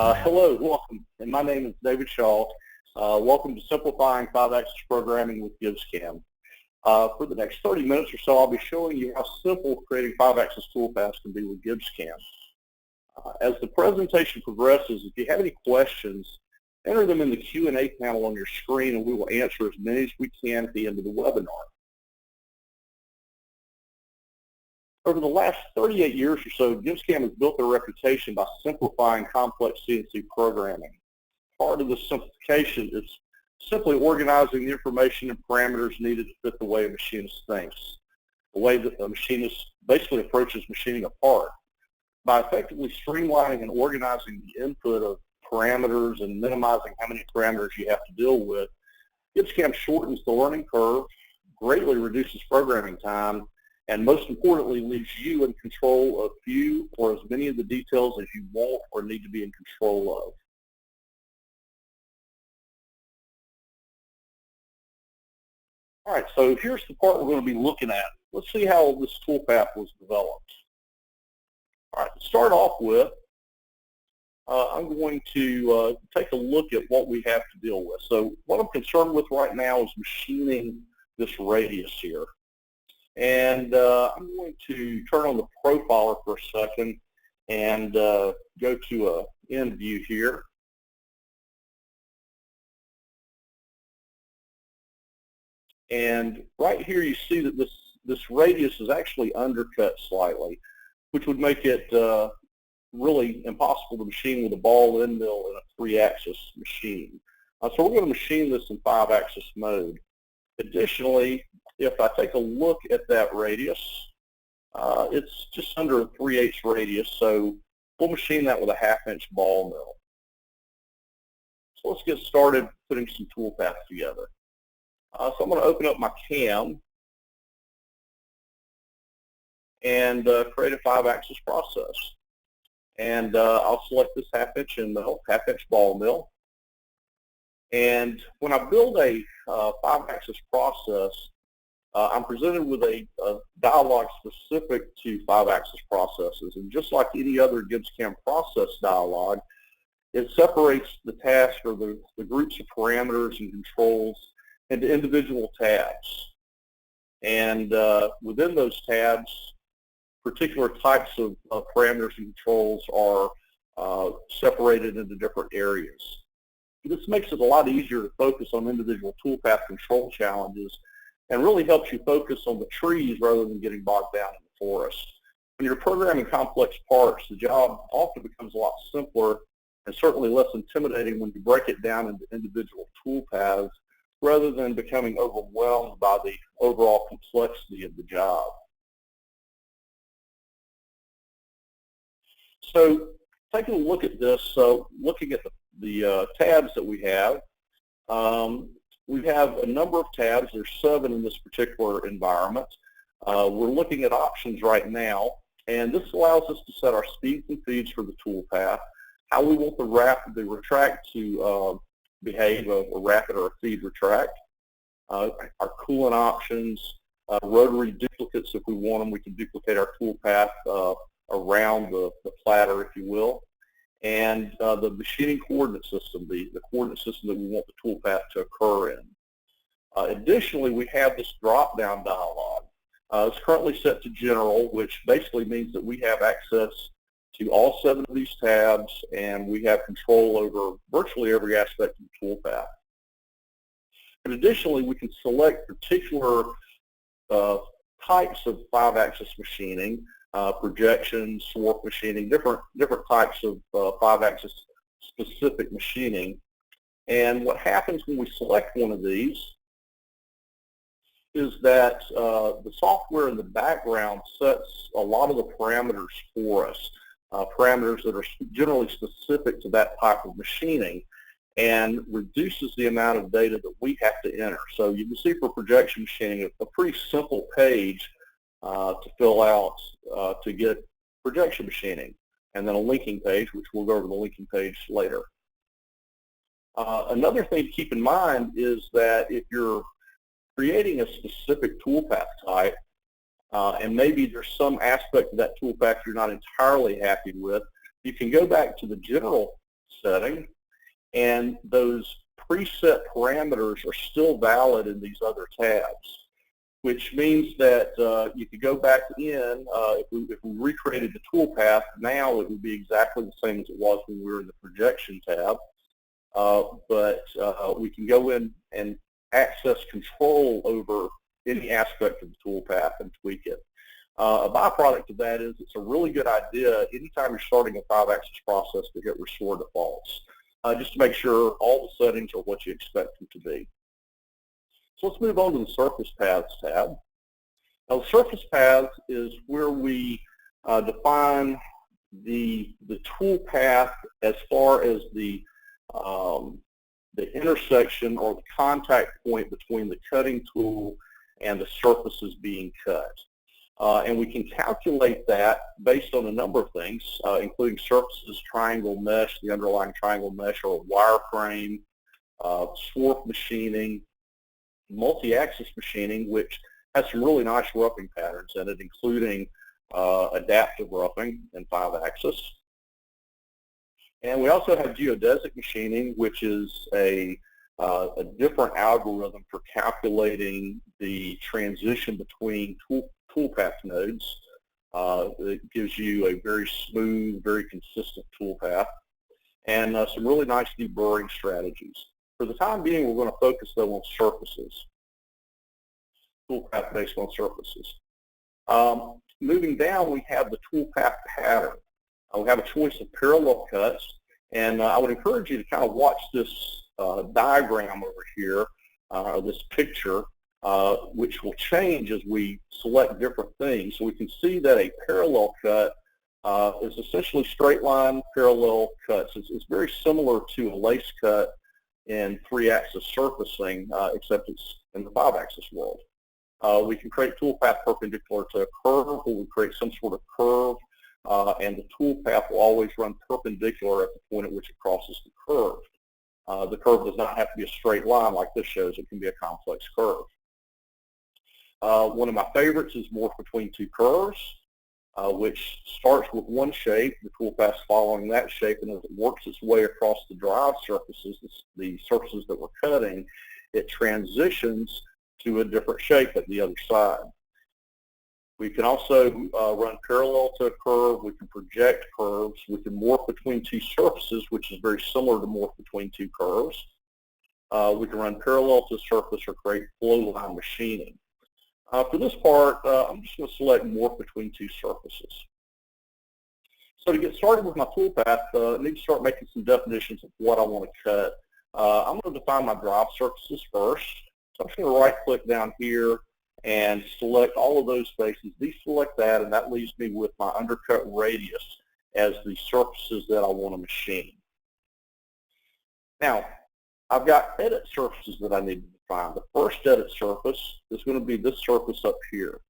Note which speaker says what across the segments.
Speaker 1: Hello, welcome. And my name is David Shaw. Welcome to Simplifying 5-Axis Programming with GibbsCAM. For the next 30 minutes or so, I'll be showing you how simple creating 5-axis toolpaths can be with GibbsCAM. As the presentation progresses, if you have any questions, enter them in the Q&A panel on your screen and we will answer as many as we can at the end of the webinar. Over the last 38 years or so, GibbsCAM has built their reputation by simplifying complex CNC programming. Part of the simplification is simply organizing the information and parameters needed to fit the way a machinist thinks, the way that a machinist basically approaches machining a part. By effectively streamlining and organizing the input of parameters and minimizing how many parameters you have to deal with, GibbsCAM shortens the learning curve, greatly reduces programming time, and most importantly, leaves you in control of few or as many of the details as you want or need to be in control of. All right, so here's the part we're going to be looking at. Let's see how this toolpath was developed. All right, to start off with, I'm going to take a look at what we have to deal with. So what I'm concerned with right now is machining this radius here. And I'm going to turn on the profiler for a second and go to a end view here. And right here you see that this radius is actually undercut slightly, which would make it really impossible to machine with a ball end mill in a 3-axis machine. So we're going to machine this in 5-axis mode. Additionally, if I take a look at that radius, it's just under a 3/8 radius, so we'll machine that with a 1/2-inch ball mill. So let's get started putting some toolpaths together. So I'm going to open up my CAM and create a 5-axis process. And I'll select this 1/2-inch end mill, 1/2-inch ball mill. And when I build a 5-axis process, I'm presented with a dialog specific to 5-axis processes. And just like any other GibbsCAM process dialog, it separates the task or the groups of parameters and controls into individual tabs. And within those tabs, particular types of parameters and controls are separated into different areas. This makes it a lot easier to focus on individual toolpath control challenges and really helps you focus on the trees rather than getting bogged down in the forest. When you're programming complex parts, the job often becomes a lot simpler and certainly less intimidating when you break it down into individual toolpaths rather than becoming overwhelmed by the overall complexity of the job. So taking a look at this, so looking at the tabs that we have a number of tabs. There's 7 in this particular environment. We're looking at options right now, and this allows us to set our speeds and feeds for the toolpath, how we want the retract to behave, a rapid or a feed retract, our coolant options, rotary duplicates if we want them. We can duplicate our toolpath around the platter, if you will, and the machining coordinate system, the coordinate system that we want the toolpath to occur in. Additionally, we have this drop-down dialog. It's currently set to general, which basically means that we have access to all 7 of these tabs, and we have control over virtually every aspect of the toolpath. And additionally, we can select particular types of 5-axis machining, projections, swarf machining, different types of 5-axis specific machining. And what happens when we select one of these is that the software in the background sets a lot of the parameters for us, parameters that are generally specific to that type of machining, and reduces the amount of data that we have to enter. So you can see for projection machining, a pretty simple page to fill out to get projection machining, and then a linking page, which we'll go over the linking page later. Another thing to keep in mind is that if you're creating a specific toolpath type, and maybe there's some aspect of that toolpath you're not entirely happy with, you can go back to the general setting, and those preset parameters are still valid in these other tabs, which means that you could go back in, if we recreated the toolpath, now it would be exactly the same as it was when we were in the projection tab, but we can go in and access control over any aspect of the toolpath and tweak it. A byproduct of that is it's a really good idea anytime you're starting a 5-axis process to hit restore defaults, just to make sure all the settings are what you expect them to be. So let's move on to the Surface Paths tab. Now, the Surface Paths is where we define the toolpath as far as the intersection or the contact point between the cutting tool and the surfaces being cut. And we can calculate that based on a number of things, including surfaces, triangle mesh, the underlying triangle mesh, or wireframe, swarf machining, multi-axis machining, which has some really nice roughing patterns in it, including adaptive roughing and 5-axis. And we also have geodesic machining, which is a different algorithm for calculating the transition between toolpath nodes. It gives you a very smooth, very consistent toolpath, and some really nice deburring strategies. For the time being, we're going to focus, though, on surfaces, toolpath based on surfaces. Moving down, we have the toolpath pattern. We have a choice of parallel cuts, and I would encourage you to kind of watch this diagram over here, this picture, which will change as we select different things. So we can see that a parallel cut is essentially straight line parallel cuts. It's very similar to a lace cut in 3-axis surfacing, except it's in the 5-axis world. We can create toolpath perpendicular to a curve, or we create some sort of curve, and the toolpath will always run perpendicular at the point at which it crosses the curve. The curve does not have to be a straight line like this shows. It can be a complex curve. One of my favorites is morph between two curves, which starts with one shape, the toolpath following that shape, and as it works its way across the drive surfaces, the surfaces that we're cutting, it transitions to a different shape at the other side. We can also run parallel to a curve. We can project curves. We can morph between two surfaces, which is very similar to morph between two curves. We can run parallel to a surface or create flow line machining. For this part, I'm just going to select morph between two surfaces. So to get started with my toolpath, I need to start making some definitions of what I want to cut. I'm going to define my drive surfaces first. So I'm just going to right-click down here and select all of those spaces, deselect that, and that leaves me with my undercut radius as the surfaces that I want to machine. Now, I've got edit surfaces that I need to define. The first edit surface is going to be this surface up here.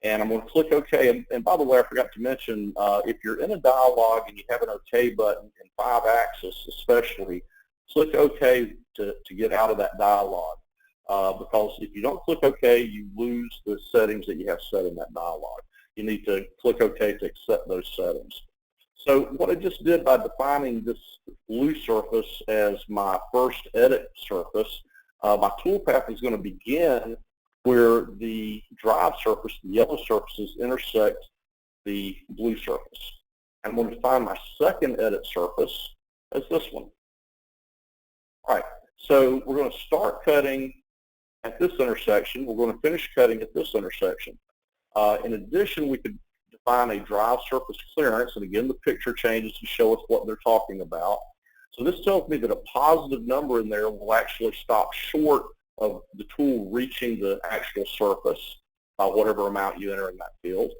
Speaker 1: And I'm going to click OK. And by the way, I forgot to mention, if you're in a dialog and you have an OK button in 5-axis especially, click OK to get out of that dialog. Because if you don't click OK, you lose the settings that you have set in that dialog. You need to click OK to accept those settings. So what I just did by defining this blue surface as my first edit surface, my toolpath is going to begin where the drive surface, the yellow surfaces, intersect the blue surface. I'm going to define my second edit surface as this one. All right, so we're going to start cutting at this intersection. We're going to finish cutting at this intersection. In addition, we could define a drive surface clearance, and again, the picture changes to show us what they're talking about. So this tells me that a positive number in there will actually stop short of the tool reaching the actual surface by whatever amount you enter in that field.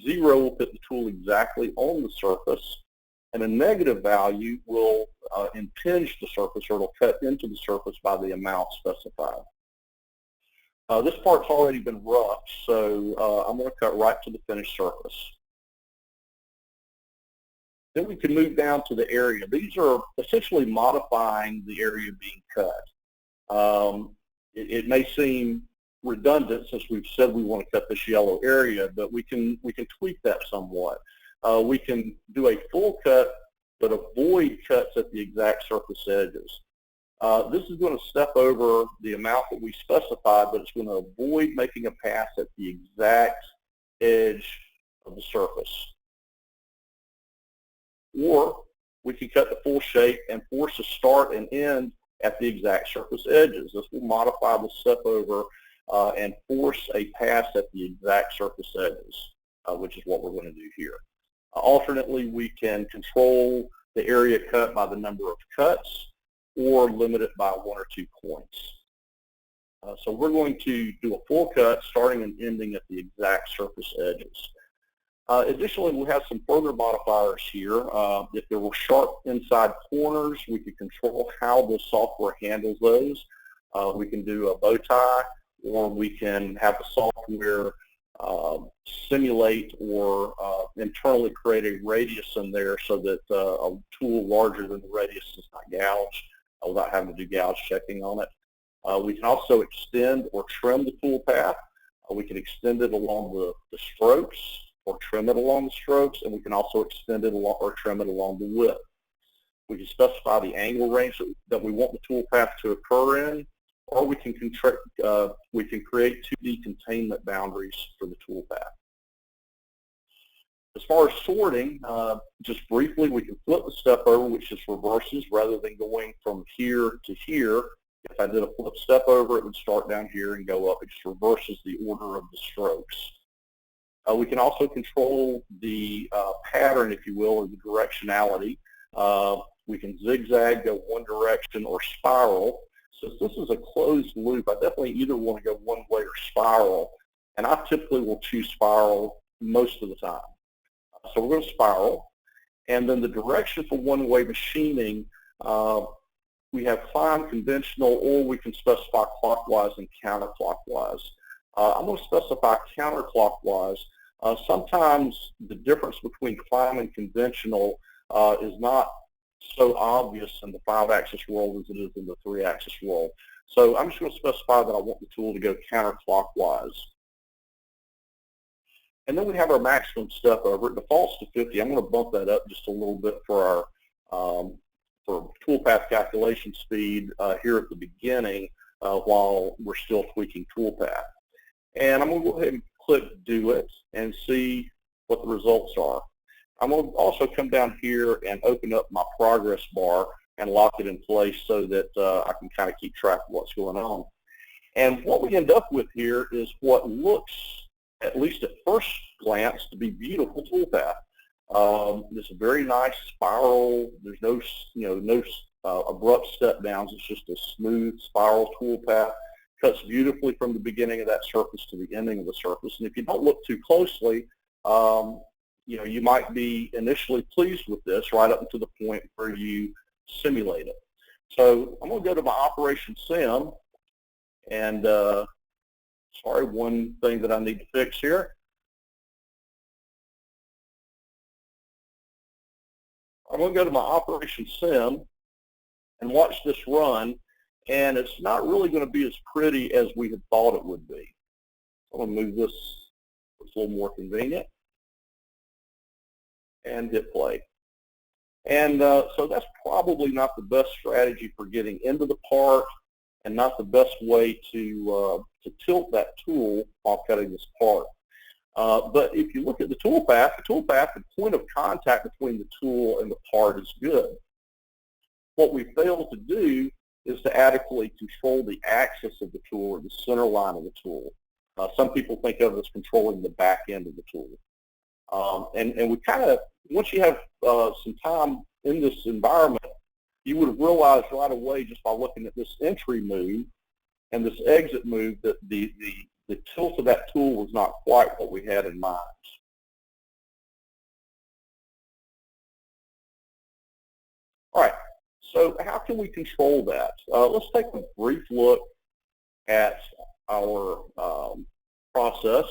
Speaker 1: 0 will put the tool exactly on the surface, and a negative value will impinge the surface, or it'll cut into the surface by the amount specified. This part's already been roughed, so I'm going to cut right to the finished surface. Then we can move down to the area. These are essentially modifying the area being cut. It may seem redundant since we've said we want to cut this yellow area, but we can tweak that somewhat. We can do a full cut but avoid cuts at the exact surface edges. This is going to step over the amount that we specified, but it's going to avoid making a pass at the exact edge of the surface. Or we can cut the full shape and force a start and end at the exact surface edges. This will modify the step over and force a pass at the exact surface edges, which is what we're going to do here. Alternately, we can control the area cut by the number of cuts or limit it by 1 or 2 points. So we're going to do a full cut starting and ending at the exact surface edges. Additionally, we have some further modifiers here. If there were sharp inside corners, we could control how the software handles those. We can do a bow tie, or we can have the software simulate or internally create a radius in there so that a tool larger than the radius is not gouged without having to do gouge checking on it. We can also extend or trim the tool path. We can extend it along the strokes or trim it along the strokes, and we can also extend it along or trim it along the width. We can specify the angle range that we want the tool path to occur in, or we can create 2D containment boundaries for the tool path. As far as sorting, just briefly, we can flip the step over, which just reverses rather than going from here to here. If I did a flip step over, it would start down here and go up. It just reverses the order of the strokes. We can also control the pattern, if you will, or the directionality. We can zigzag, go one direction, or spiral. Since this is a closed loop, I definitely either want to go one way or spiral, and I typically will choose spiral most of the time. So we're going to spiral, and then the direction for one-way machining, we have climb, conventional, or we can specify clockwise and counterclockwise. I'm going to specify counterclockwise. Sometimes the difference between climb and conventional is not so obvious in the 5-axis world as it is in the 3-axis world. So I'm just going to specify that I want the tool to go counterclockwise. And then we have our maximum step over. It defaults to 50. I'm going to bump that up just a little bit for our for toolpath calculation speed here at the beginning while we're still tweaking toolpath. And I'm going to go ahead and click Do It and see what the results are. I'm going to also come down here and open up my progress bar and lock it in place so that I can kind of keep track of what's going on. And what we end up with here is what looks, at least at first glance, to be beautiful toolpath. It's a very nice spiral. There's no, no abrupt step downs. It's just a smooth spiral toolpath. Cuts beautifully from the beginning of that surface to the ending of the surface. And if you don't look too closely, you might be initially pleased with this right up until the point where you simulate it. So I'm going to go to my Operation Sim, and sorry, one thing that I need to fix here. I'm going to go to my Operation Sim and watch this run, and it's not really going to be as pretty as we had thought it would be. I'm going to move this, it's a little more convenient, and hit play. And so that's probably not the best strategy for getting into the part and not the best way to tilt that tool while cutting this part. But if you look at the toolpath, the point of contact between the tool and the part is good. What we fail to do is to adequately control the axis of the tool or the center line of the tool. Some people think of it as controlling the back end of the tool. And we kind of, once you have some time in this environment, you would have realized right away just by looking at this entry move and this exit move that the tilt of that tool was not quite what we had in mind. All right, so how can we control that? Let's take a brief look at our process.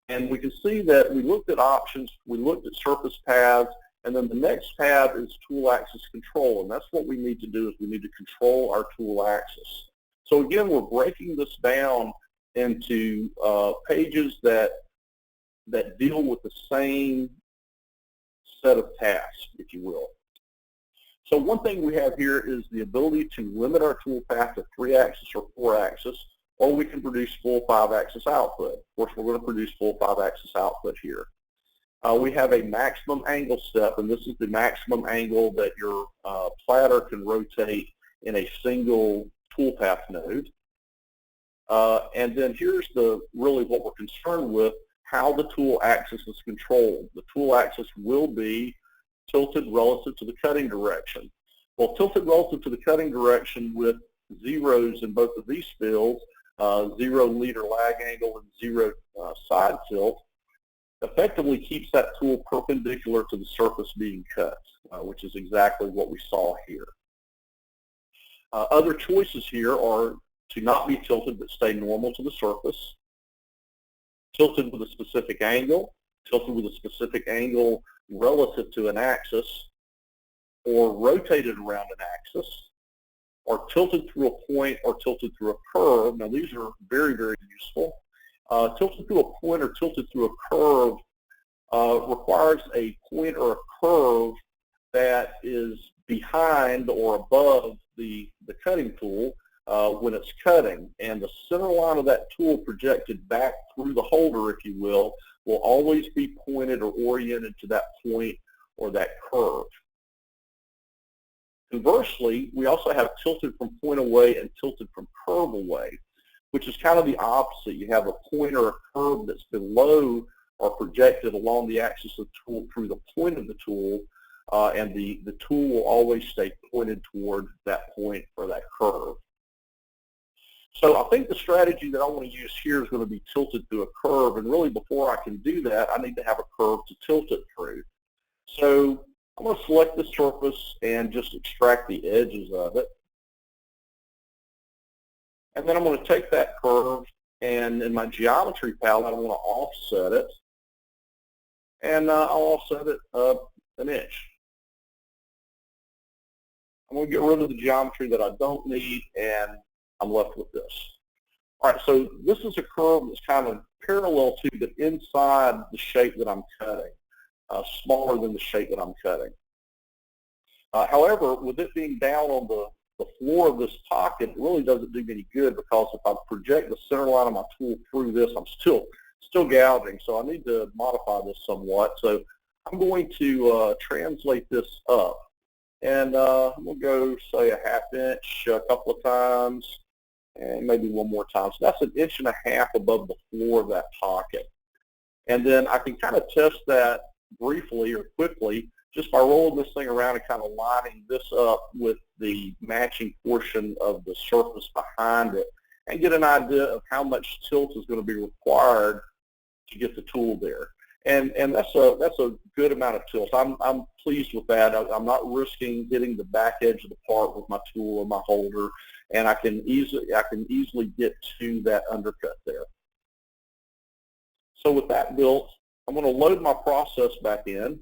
Speaker 1: And we can see that we looked at options, we looked at surface paths, and then the next tab is tool axis control. And that's what we need to do, is we need to control our tool axis. So again, we're breaking this down into pages that deal with the same set of tasks, if you will. So one thing we have here is the ability to limit our toolpath to 3-axis or 4-axis, or we can produce full 5-axis output. Of course, we're going to produce full 5-axis output here. We have a maximum angle step, and this is the maximum angle that your platter can rotate in a single toolpath node. And then here's really what we're concerned with, how the tool axis is controlled. The tool axis will be tilted relative to the cutting direction. Well, tilted relative to the cutting direction with zeros in both of these fields, 0 leader lag angle and 0 side tilt, effectively keeps that tool perpendicular to the surface being cut, which is exactly what we saw here. Other choices here are to not be tilted but stay normal to the surface, tilted with a specific angle, tilted with a specific angle relative to an axis, or rotated around an axis, or tilted through a point or tilted through a curve. Now these are very, very useful. Tilted through a point or tilted through a curve requires a point or a curve that is behind or above the cutting tool when it's cutting, and the center line of that tool projected back through the holder, if you will always be pointed or oriented to that point or that curve. Conversely, we also have tilted from point away and tilted from curve away, which is kind of the opposite. You have a point or a curve that's below or projected along the axis of the tool through the point of the tool, and the tool will always stay pointed toward that point or that curve. So I think the strategy that I want to use here is going to be tilted through a curve, and really before I can do that, I need to have a curve to tilt it through. So I'm going to select the surface and just extract the edges of it. And then I'm going to take that curve, and in my geometry palette, I want to offset it. And I'll offset it an inch. I'm going to get rid of the geometry that I don't need, and I'm left with this. All right, so this is a curve that's kind of parallel to, but inside the shape that I'm cutting, smaller than the shape that I'm cutting. However, with it being down on the floor of this pocket, it really doesn't do me any good, because if I project the center line of my tool through this, I'm still gouging, so I need to modify this somewhat. So I'm going to translate this up, and I'm going to go, say, a 1/2 inch a couple of times, and maybe one more time. So that's 1.5 inches above the floor of that pocket. And then I can kind of test that briefly or quickly just by rolling this thing around and kind of lining this up with the matching portion of the surface behind it, and get an idea of how much tilt is going to be required to get the tool there. And that's a good amount of tilt. I'm pleased with that. I'm not risking hitting the back edge of the part with my tool or my holder, and I can easily get to that undercut there. So with that built, I'm going to load my process back in,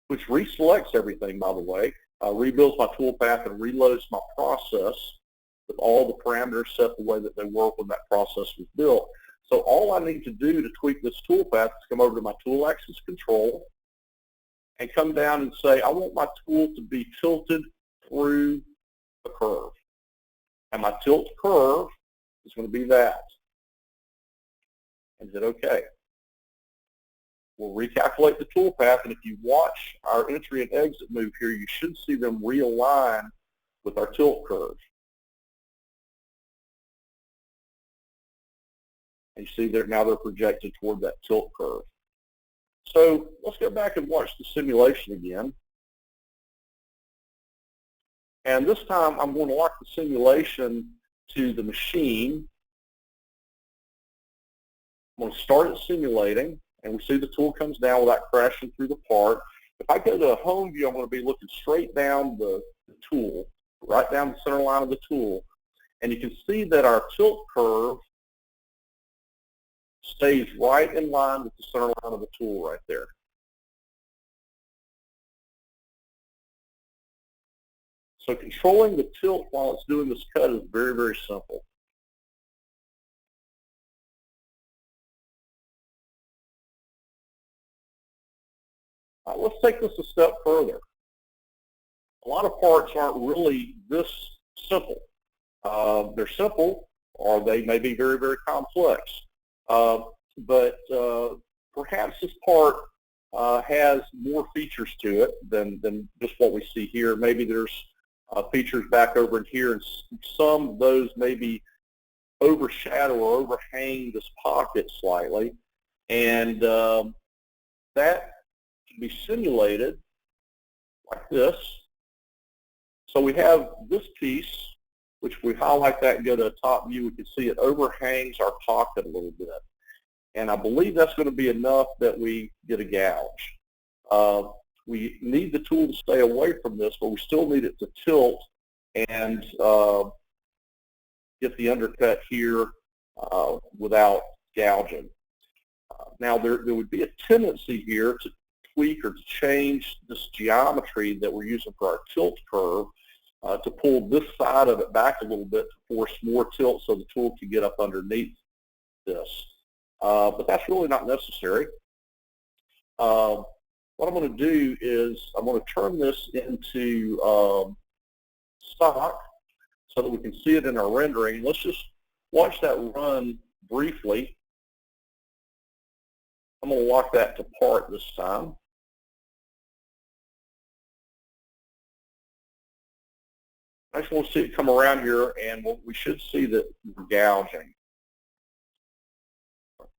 Speaker 1: which reselects everything, by the way, rebuilds my toolpath and reloads my process with all the parameters set the way that they were when that process was built. So all I need to do to tweak this toolpath is come over to my tool axis control and come down and say, I want my tool to be tilted through the curve. And my tilt curve is going to be that. And hit OK. We'll recalculate the toolpath, and if you watch our entry and exit move here, you should see them realign with our tilt curve. And you see now they're projected toward that tilt curve. So let's go back and watch the simulation again. And this time I'm going to lock the simulation to the machine. I'm going to start it simulating, and we see the tool comes down without crashing through the part. If I go to home view, I'm going to be looking straight down the tool, right down the center line of the tool. And you can see that our tilt curve stays right in line with the center line of the tool right there. So controlling the tilt while it's doing this cut is very, very simple. Let's take this a step further. a lot of parts aren't really this simple. They're simple, or they may be very, very complex. But perhaps this part has more features to it than just what we see here. Maybe there's features back over in here, and some of those maybe overshadow or overhang this pocket slightly, and that can be simulated like this. So we have this piece, which we highlight that and go to a top view, we can see it overhangs our pocket a little bit. And I believe that's going to be enough that we get a gouge. We need the tool to stay away from this, but we still need it to tilt and get the undercut here without gouging. Now there would be a tendency here to tweak or to change this geometry that we're using for our tilt curve to pull this side of it back a little bit to force more tilt so the tool can get up underneath this. But that's really not necessary. What I'm going to do is I'm going to turn this into stock so that we can see it in our rendering. Let's just watch that run briefly. I'm going to lock that to part this time. I just want to see it come around here, and we should see that we're gouging.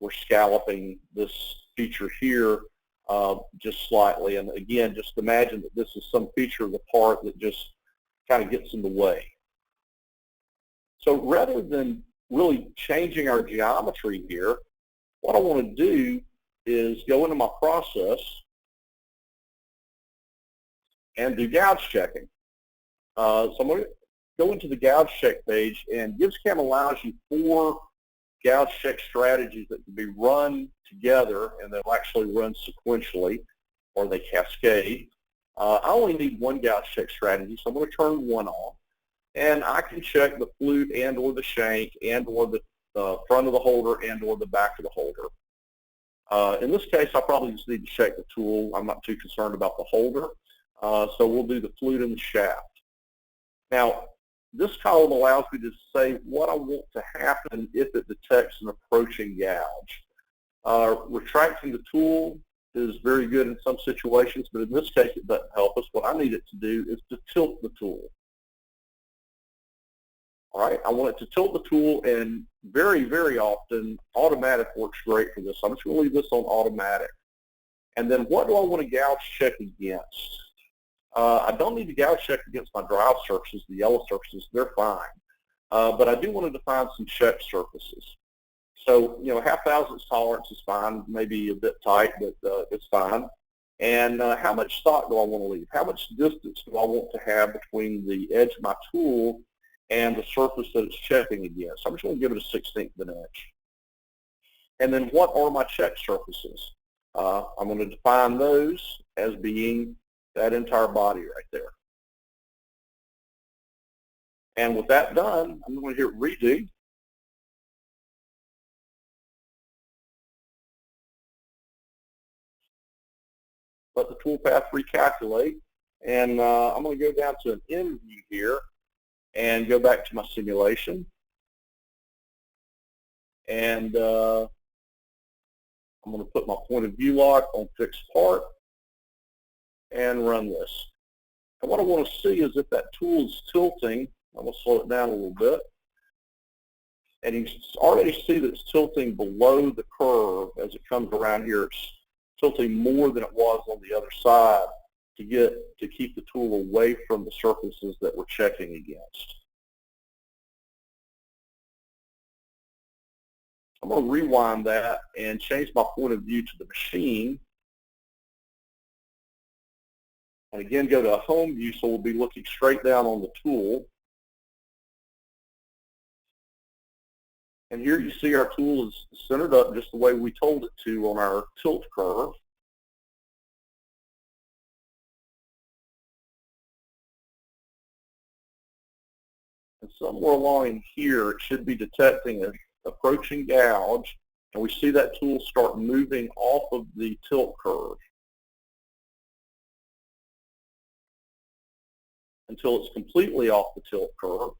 Speaker 1: We're scalloping this feature here just slightly. And again, just imagine that this is some feature of the part that just kind of gets in the way. So rather than really changing our geometry here, what I want to do is go into my process and do gouge checking. So I'm going to go into the gouge check page, and GibbsCAM allows you 4 gouge check strategies that can be run together, and they'll actually run sequentially, or they cascade. I only need 1 gouge check strategy, so I'm going to turn 1 on, and I can check the flute and or the shank and or the front of the holder and or the back of the holder. In this case, I probably just need to check the tool. I'm not too concerned about the holder, so we'll do the flute and the shaft. Now, this column allows me to say what I want to happen if it detects an approaching gouge. Retracting the tool is very good in some situations, but in this case it doesn't help us. What I need it to do is to tilt the tool. All right, I want it to tilt the tool, and very, very often automatic works great for this. I'm just going to leave this on automatic. And then what do I want to gouge check against? I don't need to gouge check against my drive surfaces, the yellow surfaces, they're fine. But I do want to define some check surfaces. So, you know, 1/2 thousandths tolerance is fine, maybe a bit tight, but it's fine. And how much stock do I want to leave? How much distance do I want to have between the edge of my tool and the surface that it's checking against? I'm just going to give it a 1/16 of an inch. And then what are my check surfaces? I'm going to define those as being that entire body right there. And with that done, I'm going to hit redo. Let the toolpath recalculate. And I'm going to go down to an end view here and go back to my simulation. And I'm going to put my point of view lock on fixed part and run this. And what I want to see is if that tool is tilting. I'm going to slow it down a little bit. And you can already see that it's tilting below the curve as it comes around here. It's tilting more than it was on the other side to keep the tool away from the surfaces that we're checking against. I'm going to rewind that and change my point of view to the machine. And again, go to a home view, so we'll be looking straight down on the tool. And here you see our tool is centered up just the way we told it to on our tilt curve. And somewhere along in here, it should be detecting an approaching gouge, and we see that tool start moving off of the tilt curve. until it's completely off the tilt curve,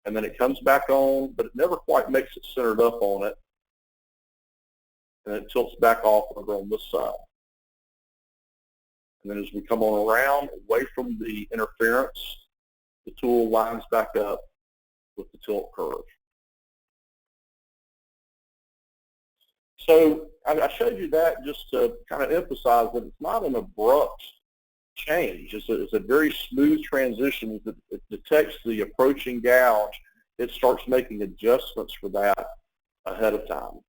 Speaker 1: and then it comes back on, but it never quite makes it centered up on it, and it tilts back off over on this side. And then as we come on around, away from the interference, the tool lines back up with the tilt curve. So I showed you that just to kind of emphasize that it's not an abrupt change. It's a very smooth transition. As it detects the approaching gouge, it starts making adjustments for that ahead of time.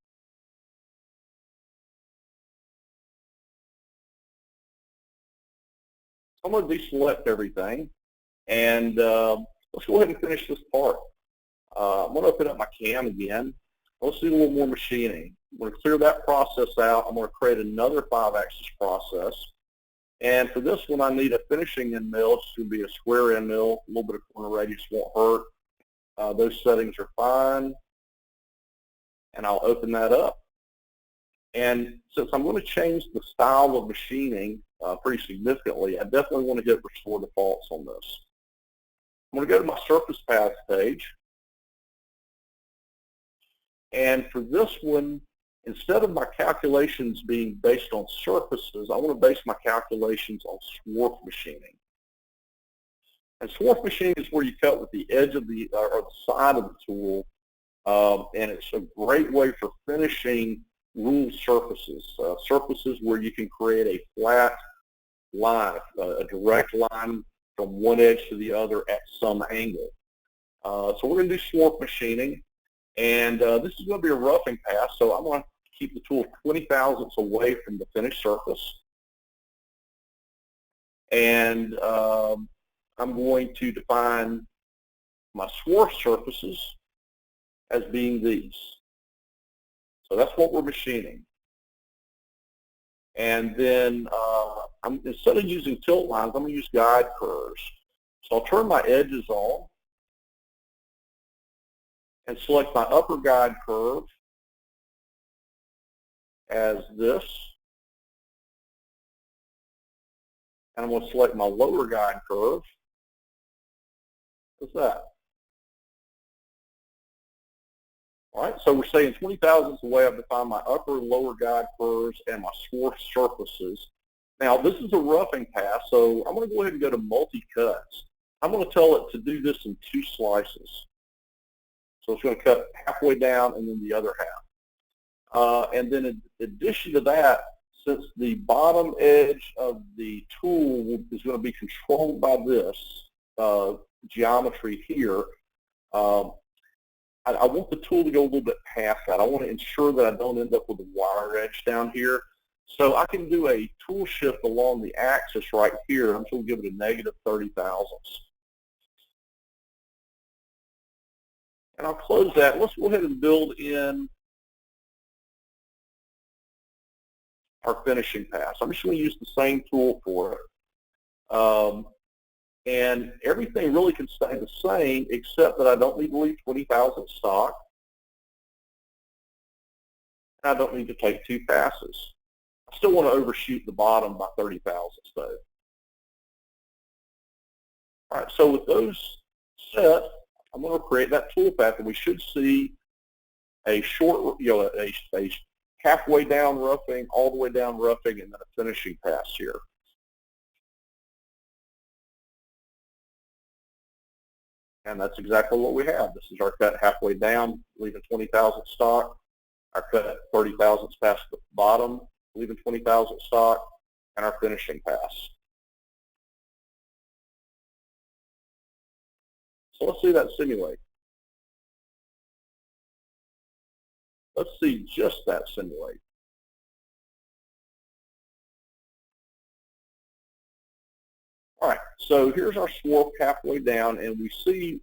Speaker 1: I'm going to deselect everything, and let's go ahead and finish this part. I'm going to open up my CAM again. Let's do a little more machining. I'm going to clear that process out. I'm going to create another 5-axis process. And for this one, I need a finishing end mill. It's going to be a square end mill. A little bit of corner radius won't hurt. Those settings are fine. And I'll open that up. And since I'm going to change the style of machining pretty significantly, I definitely want to hit Restore Defaults on this. I'm going to go to my Surface Paths page. And for this one, instead of my calculations being based on surfaces, I want to base my calculations on swarf machining. And swarf machining is where you cut with the edge of the, or the side of the tool, and it's a great way for finishing ruled surfaces, surfaces where you can create a flat line, a direct line from one edge to the other at some angle. So we're going to do swarf machining. And this is going to be a roughing pass, so I'm going to keep the tool 20 thousandths away from the finished surface. And I'm going to define my swarf surfaces as being these. So that's what we're machining. And then instead of using tilt lines, I'm going to use guide curves. So I'll turn my edges on and select my upper guide curve as this. And I'm going to select my lower guide curve as that. All right, so we're saying 20 thousandths away. I've defined my upper and lower guide curves and my swarf surfaces. Now, this is a roughing pass, so I'm going to go ahead and go to multi-cuts. I'm going to tell it to do this in 2 slices. So it's going to cut halfway down and then the other half. And then in addition to that, since the bottom edge of the tool is going to be controlled by this geometry here, I want the tool to go a little bit past that. I want to ensure that I don't end up with a wire edge down here. So I can do a tool shift along the axis right here. I'm going to give it a negative 30 thousandths. And I'll close that. Let's go ahead and build in our finishing pass. I'm just going to use the same tool for it. And everything really can stay the same, except that I don't need to leave 20 thousandths stock. And I don't need to take 2 passes. I still want to overshoot the bottom by 30 thousandths though. All right, so with those set, I'm going to create that toolpath, and we should see a short, a halfway down roughing, all the way down roughing, and then a finishing pass here. And that's exactly what we have. This is our cut halfway down, leaving 20 thousandths stock. Our cut 30 thousandths past the bottom, leaving 20 thousandths stock, and our finishing pass. So let's see that simulate. Let's see just that simulate. All right, so here's our swarf halfway down, and we see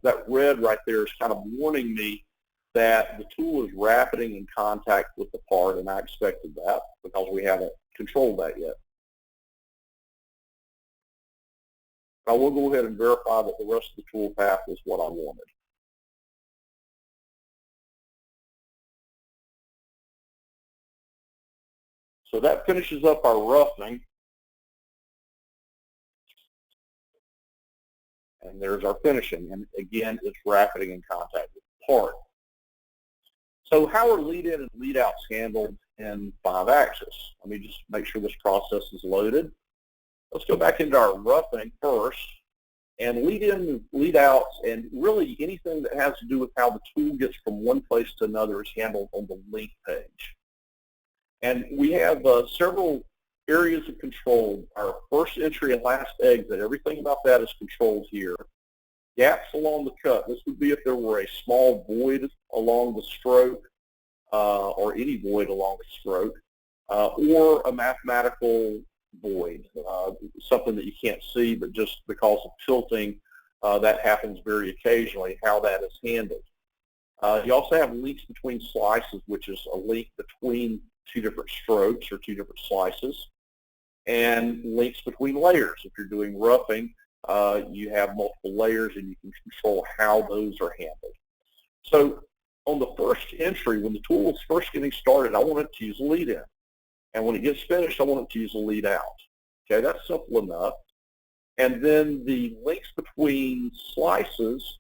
Speaker 1: that red right there is kind of warning me that the tool is rapiding in contact with the part, and I expected that because we haven't controlled that yet. I will go ahead and verify that the rest of the tool path is what I wanted. So that finishes up our roughing. And there's our finishing. And again, it's rapiding in contact with the part. So how are lead in and lead outs handled in 5-axis? Let me just make sure this process is loaded. Let's go back into our roughing first. And lead in, lead outs, and really anything that has to do with how the tool gets from one place to another is handled on the link page. And we have several areas of control. Our first entry and last exit, everything about that is controlled here. Gaps along the cut, this would be if there were a small void along the stroke, or any void along the stroke, or a mathematical void, something that you can't see, but just because of tilting, that happens very occasionally, how that is handled. You also have links between slices, which is a link between two different strokes or two different slices, and links between layers. If you're doing roughing, you have multiple layers and you can control how those are handled. So on the first entry, when the tool is first getting started, I want it to use a lead in. And when it gets finished, I want it to use a lead out. Okay, that's simple enough. And then the links between slices,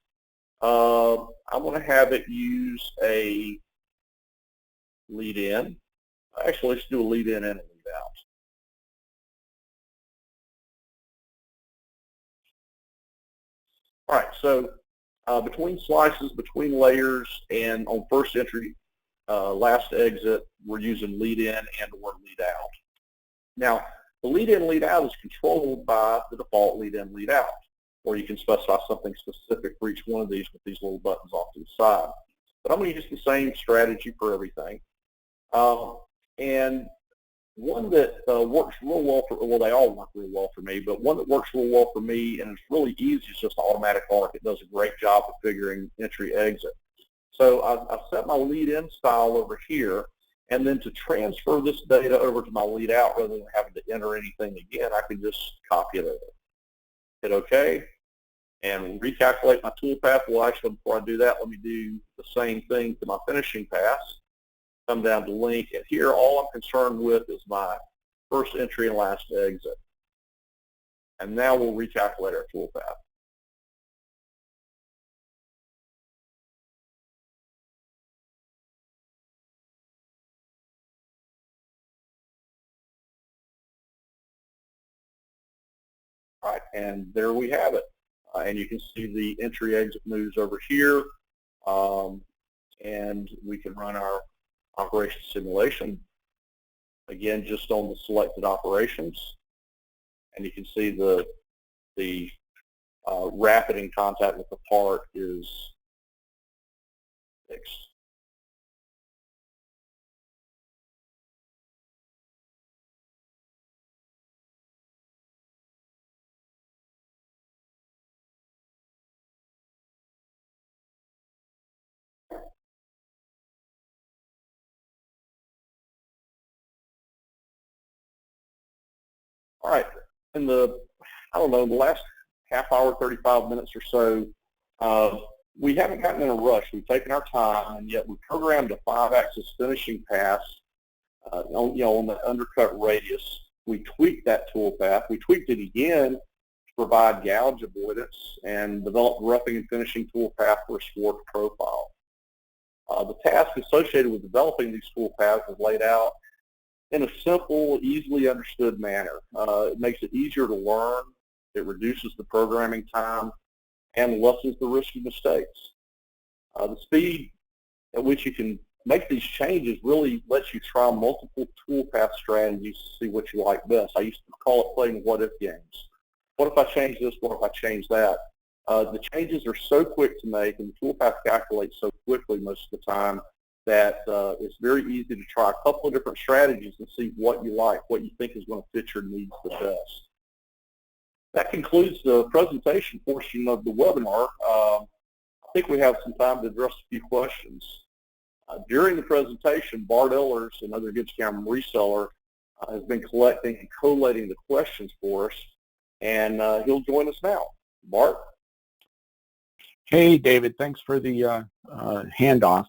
Speaker 1: I'm going to have it use a lead in. Actually, let's do a lead in and a lead out. All right, so between slices, between layers, and on first entry, last exit, we're using lead in and or lead out. Now, the lead in, lead out is controlled by the default lead in, lead out, or you can specify something specific for each one of these with these little buttons off to the side. But I'm going to use the same strategy for everything. And one that works real well for, well, they all work real well for me, but one that works real well for me and it's really easy is just automatic arc. It does a great job of figuring entry exit. So I've set my lead in style over here, and then to transfer this data over to my lead out rather than having to enter anything again, I can just copy it over. Hit OK, and recalculate my toolpath. Well, actually, before I do that, let me do the same thing to my finishing pass. Come down to link, and here all I'm concerned with is my first entry and last exit. And now we'll recalculate our toolpath. All right, and there we have it. And you can see the entry exit moves over here, and we can run our operation simulation, again, just on the selected operations. And you can see the rapid in contact with the part is fixed. All right, in the, I don't know, the last half hour, 35 minutes or so, we haven't gotten in a rush. We've taken our time, and yet we programmed a 5-axis finishing pass on the undercut radius. We tweaked that toolpath. We tweaked it again to provide gouge avoidance and developed roughing and finishing toolpath for a score profile. The task associated with developing these toolpaths is laid out in a simple, easily understood manner. It makes it easier to learn, it reduces the programming time, and lessens the risk of mistakes. The speed at which you can make these changes really lets you try multiple toolpath strategies to see what you like best. I used to call it playing what-if games. What if I change this? What if I change that? The changes are so quick to make, and the toolpath calculates so quickly most of the time that it's very easy to try a couple of different strategies and see what you like, what you think is going to fit your needs the best. That concludes the presentation portion of the webinar. I think we have some time to address a few questions. During the presentation, Bart Ehlers, another GibbsCAM reseller, has been collecting and collating the questions for us, and he'll join us now. Bart?
Speaker 2: Hey, David. Thanks for the handoff.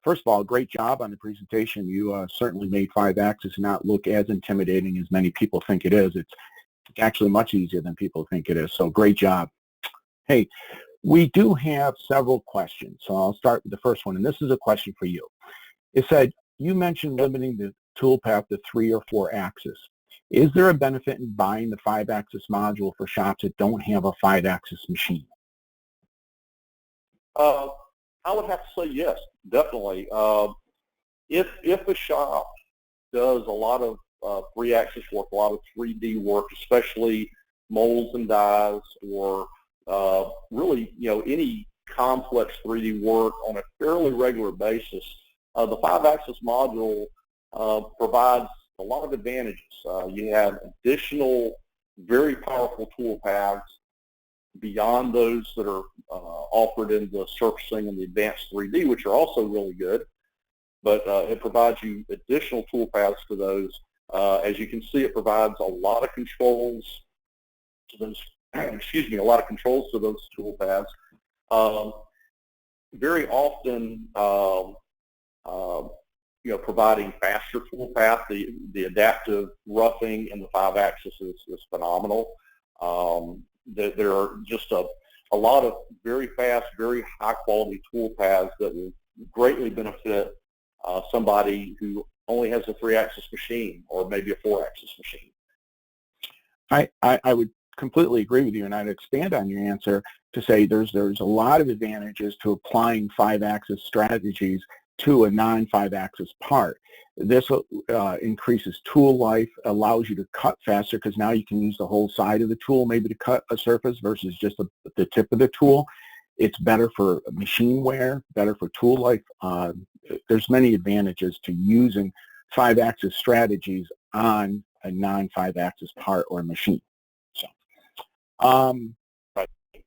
Speaker 2: First of all, great job on the presentation. You certainly made 5-axis not look as intimidating as many people think it is. It's actually much easier than people think it is, so great job. Hey, we do have several questions, so I'll start with the first one, and this is a question for you. It said, you mentioned limiting the toolpath to 3 or 4 axes. Is there a benefit in buying the 5-axis module for shops that don't have a 5-axis machine?
Speaker 1: I would have to say yes, definitely. If a shop does a lot of 3-axis work, a lot of 3D work, especially molds and dies, or really, any complex 3D work on a fairly regular basis, the 5-axis module provides a lot of advantages. You have additional very powerful tool paths beyond those that are offered in the surfacing and the advanced 3D, which are also really good. But it provides you additional tool paths to those. As you can see, it provides a lot of controls to those, a lot of controls to those tool paths. Very often, providing faster tool path, the adaptive roughing in the 5-axis is phenomenal. There are just a lot of very fast, very high quality tool paths that will greatly benefit somebody who only has a 3-axis machine or maybe a 4-axis machine.
Speaker 2: I would completely agree with you, and I'd expand on your answer to say there's a lot of advantages to applying 5-axis strategies to a non-5-axis part. This increases tool life, allows you to cut faster because now you can use the whole side of the tool maybe to cut a surface versus just the tip of the tool. It's better for machine wear, better for tool life. There's many advantages to using 5-axis strategies on a non-5-axis part or machine. So,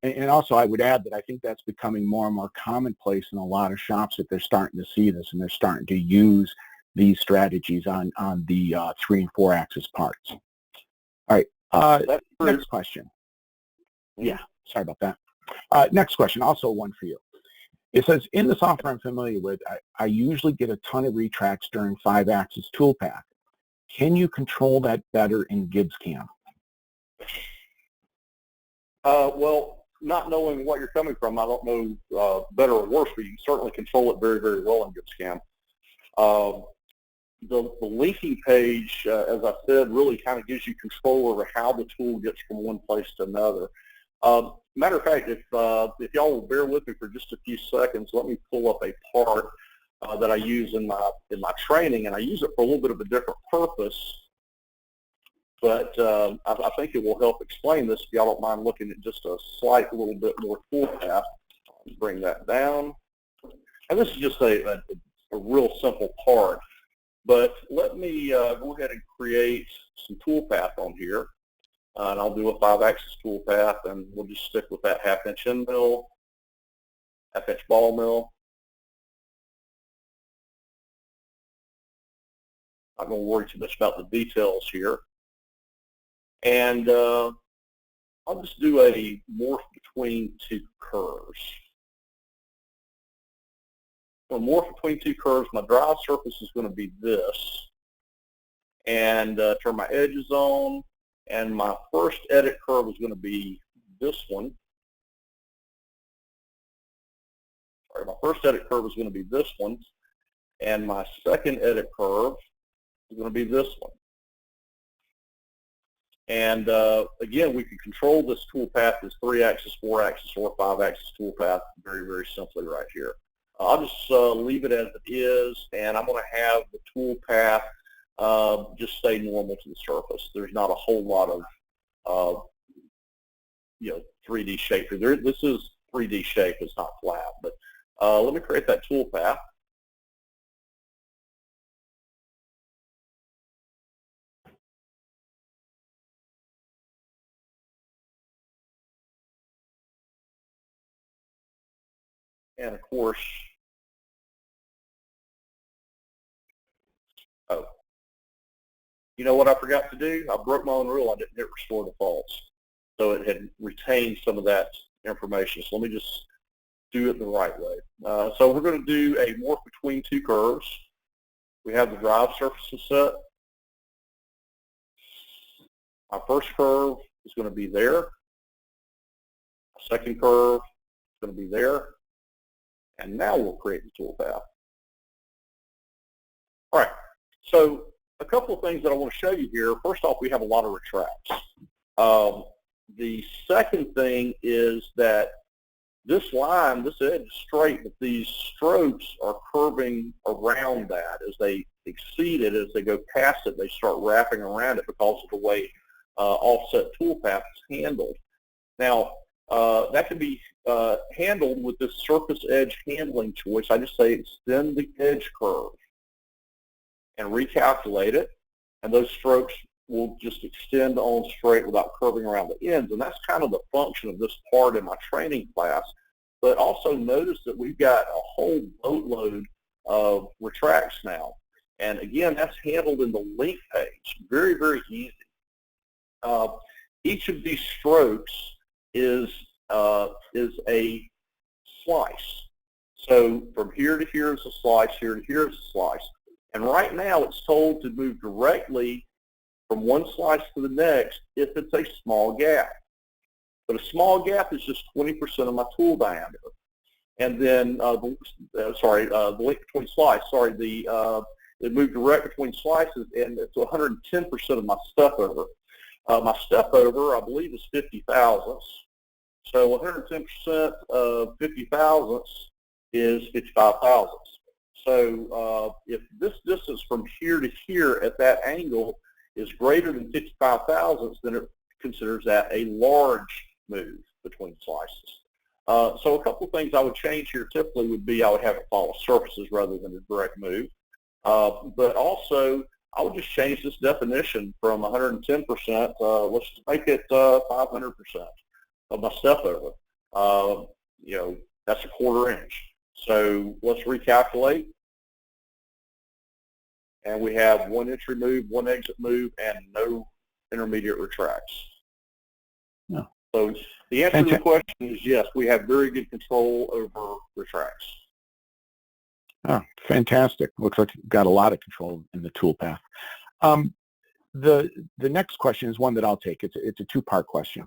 Speaker 2: and also I would add that I think that's becoming more and more commonplace in a lot of shops that they're starting to see this and they're starting to use these strategies on the 3 and 4-axis parts. All right, next question. Yeah, sorry about that. Next question, also one for you. It says, in the software I'm familiar with, I usually get a ton of retracts during 5-axis toolpath. Can you control that better in GibbsCAM?
Speaker 1: Well, not knowing what you're coming from, I don't know better or worse, but you can certainly control it very, very well in GibbsCAM. The linking page, as I said, really kind of gives you control over how the tool gets from one place to another. Matter of fact, if y'all will bear with me for just a few seconds, let me pull up a part that I use in my training, and I use it for a little bit of a different purpose. But I think it will help explain this if y'all don't mind looking at just a slight little bit more toolpath. Bring that down. And this is just a real simple part. But let me go ahead and create some toolpath on here. And I'll do a 5-axis toolpath, and we'll just stick with that 1/2-inch end mill, 1/2-inch ball mill. Not going to worry too much about the details here. And I'll just do a morph between 2 curves. For morph between 2 curves, my drive surface is going to be this. And turn my edges on. And my first edit curve is going to be this one. Sorry, my first edit curve is going to be this one. And my second edit curve is going to be this one. And again, we can control this toolpath as 3-axis, 4-axis, or 5-axis toolpath very, very simply right here. I'll just leave it as it is, and I'm going to have the toolpath just stay normal to the surface. There's not a whole lot of 3D shape here. This is 3D shape, it's not flat. But let me create that toolpath. And of course, you know what I forgot to do? I broke my own rule. I didn't hit restore defaults. So it had retained some of that information. So let me just do it the right way. So we're going to do a morph between 2 curves. We have the drive surfaces set. Our first curve is going to be there. Second curve is going to be there. And now we'll create the toolpath. All right, so a couple of things that I want to show you here. First off, we have a lot of retracts. The second thing is that this line, this edge is straight, but these strokes are curving around that. As they exceed it, as they go past it, they start wrapping around it because of the way offset toolpath is handled. Now, that can be handled with this surface edge handling choice. I just say extend the edge curve and recalculate it, and those strokes will just extend on straight without curving around the ends. And that's kind of the function of this part in my training class. But also notice that we've got a whole boatload of retracts now. And again, that's handled in the link page. Very, very easy. Each of these strokes is a slice. So from here to here is a slice, here to here is a slice. And right now it's told to move directly from one slice to the next if it's a small gap. But a small gap is just 20% of my tool diameter. And then, the link between slice, it moved direct between slices, and it's 110% of my step over. My step over, I believe, is 50 thousandths. So 110% of 50 thousandths is 55 thousandths. So if this distance from here to here at that angle is greater than 55 thousandths, then it considers that a large move between slices. So a couple of things I would change here typically would be I would have it follow surfaces rather than a direct move. But also I would just change this definition from 110%, let's make it 500% of my step over. That's a 1/4 inch. So let's recalculate. And we have 1 entry move, 1 exit move, and no intermediate retracts.
Speaker 2: No.
Speaker 1: So the answer to the question is yes, we have very good control over retracts.
Speaker 2: Oh, fantastic. Looks like you've got a lot of control in the toolpath. The next question is one that I'll take. It's a two-part question.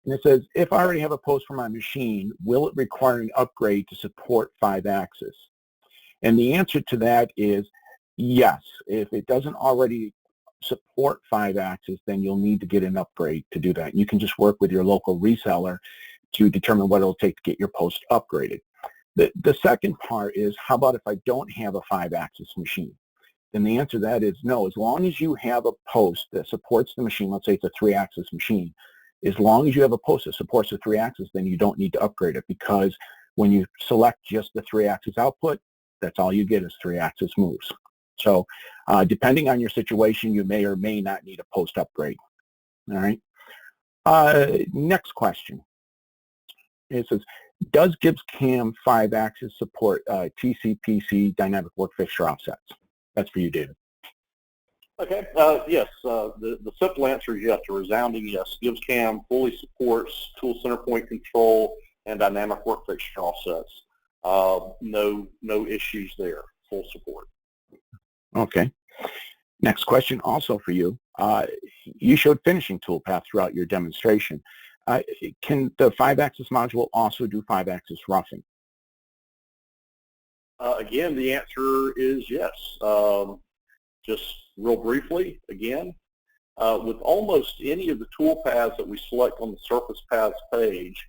Speaker 2: And it says, if I already have a post for my machine, will it require an upgrade to support 5-axis? And the answer to that is yes. If it doesn't already support 5-axis, then you'll need to get an upgrade to do that. You can just work with your local reseller to determine what it'll take to get your post upgraded. The second part is, how about if I don't have a 5-axis machine? Then the answer to that is no. As long as you have a post that supports the machine, let's say it's a 3-axis machine, as long as you have a post that supports the 3-axis, then you don't need to upgrade it, because when you select just the 3-axis output, that's all you get is 3-axis moves. So depending on your situation, you may or may not need a post upgrade. All right. Next question. It says, does GibbsCAM 5-axis support TCPC dynamic work fixture offsets? That's for you, David.
Speaker 1: Okay. Yes. The simple answer is yes, a resounding yes. GibbsCAM fully supports tool center point control and dynamic work fixture offsets. No issues there. Full support.
Speaker 2: Okay. Next question also for you. You showed finishing toolpath throughout your demonstration. Can the 5-axis module also do 5-axis roughing?
Speaker 1: Again, the answer is yes. Just real briefly, again, with almost any of the tool paths that we select on the surface paths page,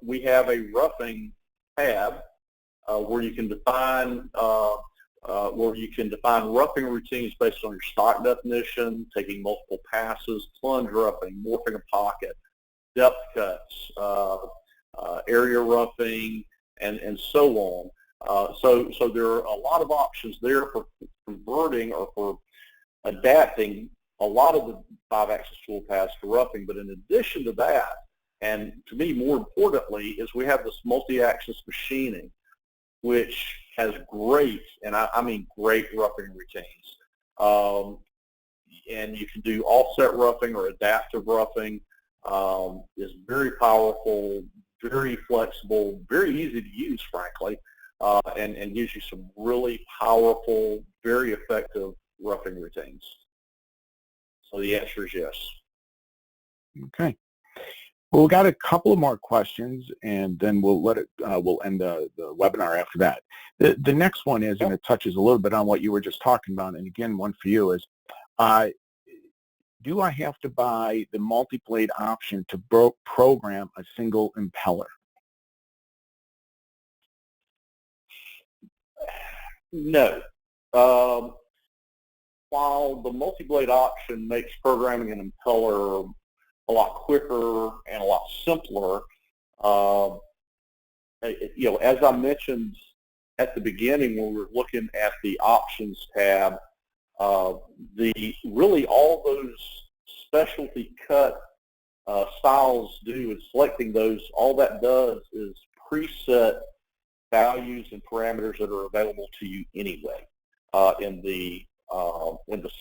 Speaker 1: we have a roughing tab where you can define roughing routines based on your stock definition, taking multiple passes, plunge roughing, morphing a pocket, depth cuts, area roughing, and so on. So there are a lot of options there for converting or for adapting a lot of the 5-axis toolpaths to roughing. But in addition to that, and to me more importantly, is we have this multi-axis machining, which has great, and I mean great roughing routines. And you can do offset roughing or adaptive roughing. Is very powerful, very flexible, very easy to use, frankly, and gives you some really powerful, very effective roughing routines. So the answer is yes.
Speaker 2: Okay. Well, we've got a couple of more questions, and then we'll end the webinar after that. The next one is, and it touches a little bit on what you were just talking about, and again, one for you is, do I have to buy the multi-blade option to program a single impeller?
Speaker 1: No. While the multi-blade option makes programming an impeller a lot quicker and a lot simpler, as I mentioned at the beginning when we were looking at the options tab, really all those specialty cut styles do is selecting those. All that does is preset values and parameters that are available to you anyway in the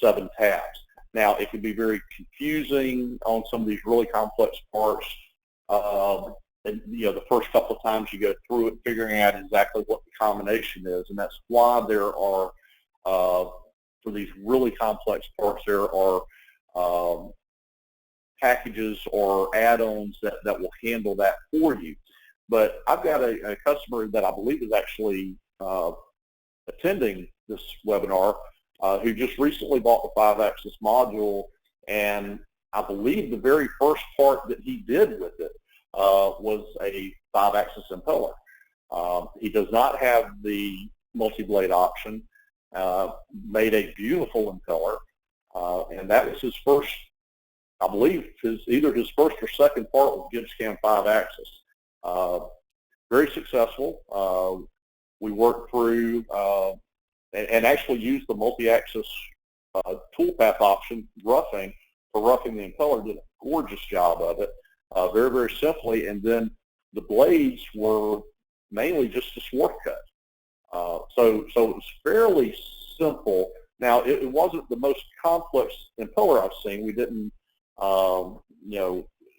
Speaker 1: 7 tabs. Now, it can be very confusing on some of these really complex parts. And, the first couple of times you go through it, figuring out exactly what the combination is, and that's why there are, for these really complex parts, there are packages or add-ons that will handle that for you. But I've got a customer that I believe is actually attending this webinar who just recently bought the 5-axis module, and I believe the very first part that he did with it was a 5-axis impeller. He does not have the multi-blade option, made a beautiful impeller, and that was his first, I believe, either his first or second part with GibbsCAM 5-axis. Very successful. We worked through and actually used the multi-axis Toolpath option, roughing the impeller. Did a gorgeous job of it, very, very simply. And then the blades were mainly just a swarf cut. So it was fairly simple. Now, it wasn't the most complex impeller I've seen. We didn't,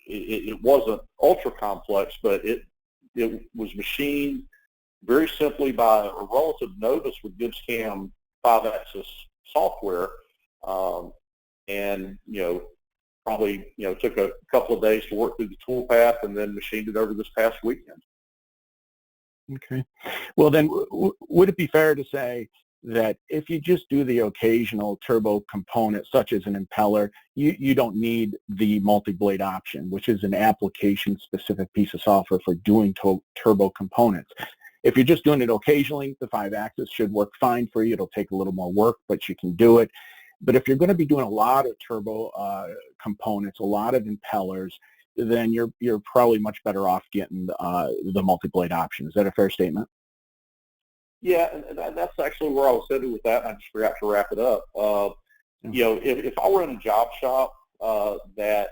Speaker 1: it wasn't ultra complex, but it was machined very simply by a relative novice with GibbsCAM 5-axis software, and probably took a couple of days to work through the Toolpath, and then machined it over this past weekend.
Speaker 2: Okay. Well, then, would it be fair to say that if you just do the occasional turbo component, such as an impeller, you don't need the multi-blade option, which is an application-specific piece of software for doing turbo components? If you're just doing it occasionally, the 5-axis should work fine for you. It'll take a little more work, but you can do it. But if you're going to be doing a lot of turbo components, a lot of impellers, then you're probably much better off getting the multi-blade option. Is that a fair statement?
Speaker 1: Yeah, and that's actually where I was headed with that, and I just forgot to wrap it up. If I were in a job shop that,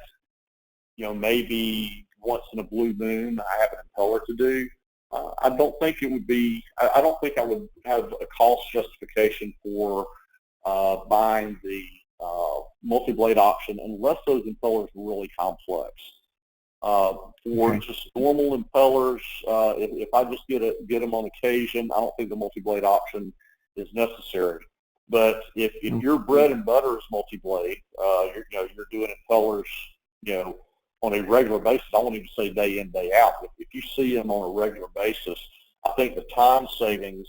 Speaker 1: maybe once in a blue moon I have an impeller to do, I don't think it would be, I don't think I would have a cost justification for buying the multi-blade option unless those impellers were really complex. For just normal impellers, if I just get them on occasion, I don't think the multi-blade option is necessary. But if your bread and butter is multi-blade, you're doing impellers, on a regular basis. I won't even say day in, day out. If you see them on a regular basis, I think the time savings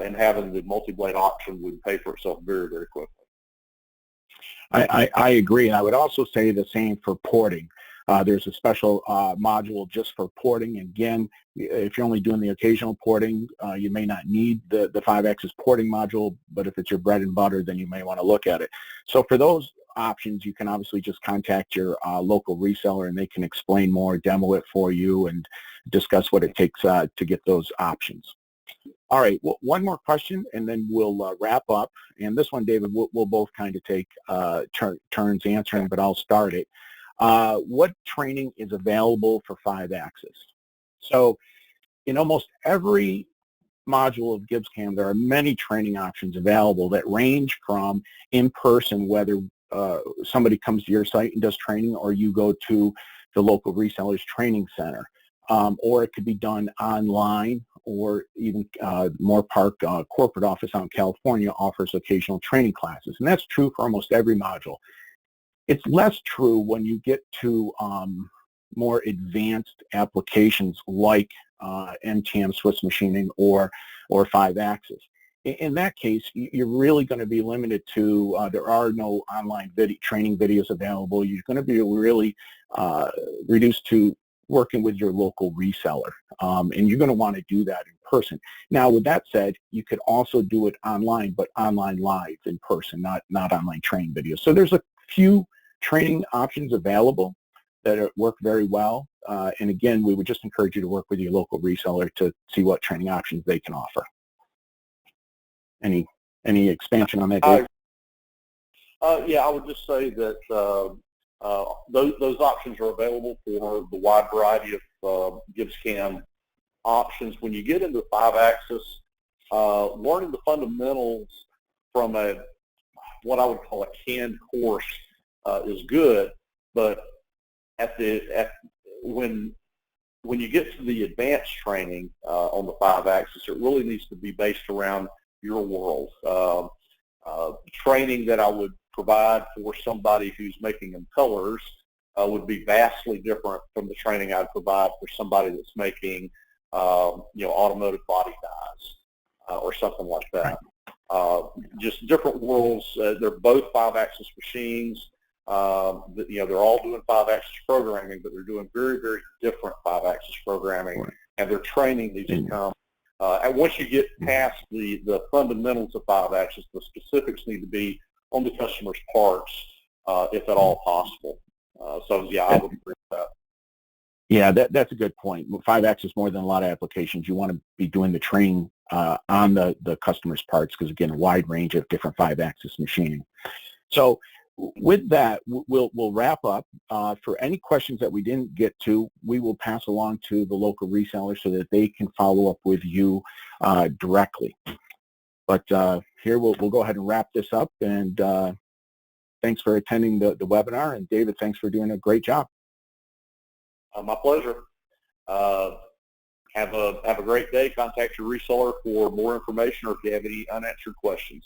Speaker 1: in having the multi-blade option would pay for itself very, very quickly.
Speaker 2: I agree, and I would also say the same for porting. There's a special module just for porting. Again, if you're only doing the occasional porting, you may not need the 5-axis porting module, but if it's your bread and butter, then you may want to look at it. So for those options, you can obviously just contact your local reseller, and they can explain more, demo it for you, and discuss what it takes to get those options. All right, well, one more question, and then we'll wrap up. And this one, David, we'll both kind of take turns answering, but I'll start it. What training is available for 5-axis? So in almost every module of GibbsCAM, there are many training options available that range from in-person, whether somebody comes to your site and does training, or you go to the local reseller's training center. Or it could be done online, or even Moorpark corporate office out in California offers occasional training classes. And that's true for almost every module. It's less true when you get to more advanced applications like MTM Swiss machining or 5-axis. In that case, you're really going to be limited to, there are no online training videos available. You're going to be really reduced to working with your local reseller, and you're going to want to do that in person. Now, with that said, you could also do it online, but online live in person, not online training videos. So there's a few training options available that work very well, and again, we would just encourage you to work with your local reseller to see what training options they can offer. Any expansion on that, Dave?
Speaker 1: Yeah, I would just say that those options are available for the wide variety of GibbsCAM options. When you get into 5-axis, learning the fundamentals from what I would call a canned course is good, but when you get to the advanced training on the 5-axis, it really needs to be based around your world. Training that I would provide for somebody who's making impellers would be vastly different from the training I'd provide for somebody that's making automotive body dies or something like that. Just different worlds. They're both 5-axis machines. They're all doing 5-axis programming, but they're doing very, very different 5-axis programming, and their training needs to come. And once you get past the fundamentals of 5-axis, the specifics need to be on the customer's parts, if at all possible. So yeah, I would agree with that.
Speaker 2: Yeah, that's a good point. 5-axis, more than a lot of applications, you want to be doing the training on the customer's parts, because again, a wide range of different 5-axis machining. So with that, we'll wrap up. For any questions that we didn't get to, we will pass along to the local reseller so that they can follow up with you directly. But here we'll go ahead and wrap this up, and thanks for attending the webinar, and David, thanks for doing a great job.
Speaker 1: My pleasure. Have a great day. Contact your reseller for more information or if you have any unanswered questions.